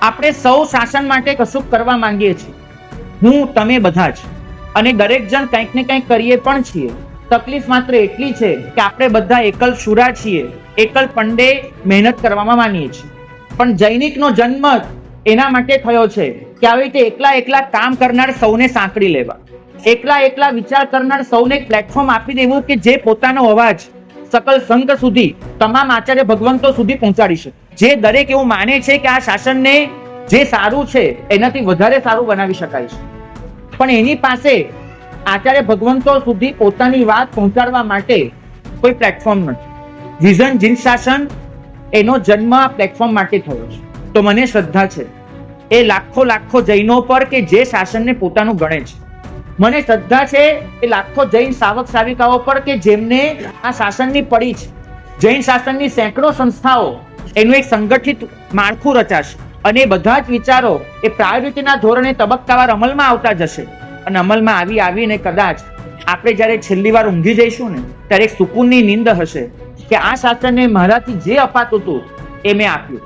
આપણે સૌ શાસન માટે કશું કરવા માંગીએ છીએ, હું તમે બધા જ, અને દરેક જણ કંઈક ને કંઈક કરીએ પણ છીએ. તકલીફ માત્ર એટલી છે કે આપણે બધા એકલ શુરા છીએ, એકલ પંડે મહેનત કરવામાં માનીએ છીએ. પણ જૈનિકનો જન્મ એના માટે થયો છે કે આવી રીતે એકલા એકલા કામ કરનાર સૌને સાંકળી લેવા, એકલા એકલા વિચાર કરનાર સૌને એક પ્લેટફોર્મ આપી દેવું કે જે પોતાનો અવાજ સકલ સંઘ સુધી, તમામ આચાર્ય ભગવંતો સુધી પહોંચાડી શકે. જે દરેક એવું માને છે કે આ શાસનને જે સારું છે એનાથી વધારે સારું બનાવી શકાય છે, પણ એની પાસે આચાર્ય ભગવંતો સુધી પોતાની વાત પહોંચાડવા માટે કોઈ પ્લેટફોર્મ નથી. વિઝન જીન શાસન એનો જન્મ આ પ્લેટફોર્મ માટે થયો છે. તો મને શ્રદ્ધા છે એ લાખો લાખો જૈનો પર કે જે શાસનને પોતાનું ગણે છે. મને શ્રદ્ધા છે એ લાખો જૈન સાવક સાવિકાઓ પર કે જેમને આ શાસનની પડી છે. જૈન શાસનની સેંકડો સંસ્થાઓ એનું એક સંગઠિત માળખું રચાશે અને બધા જ વિચારો એ પ્રાયોરિટીના ધોરણે તબક્કાવાર અમલમાં આવતા જશે. અને અમલમાં આવીને કદાચ આપણે જ્યારે છેલ્લી વાર ઊંઘી જઈશું ને ત્યારે એક સુકૂનની નીંદ હશે કે આ શાસનને મારાથી જે અપાતું હતું એ મેં આપ્યું.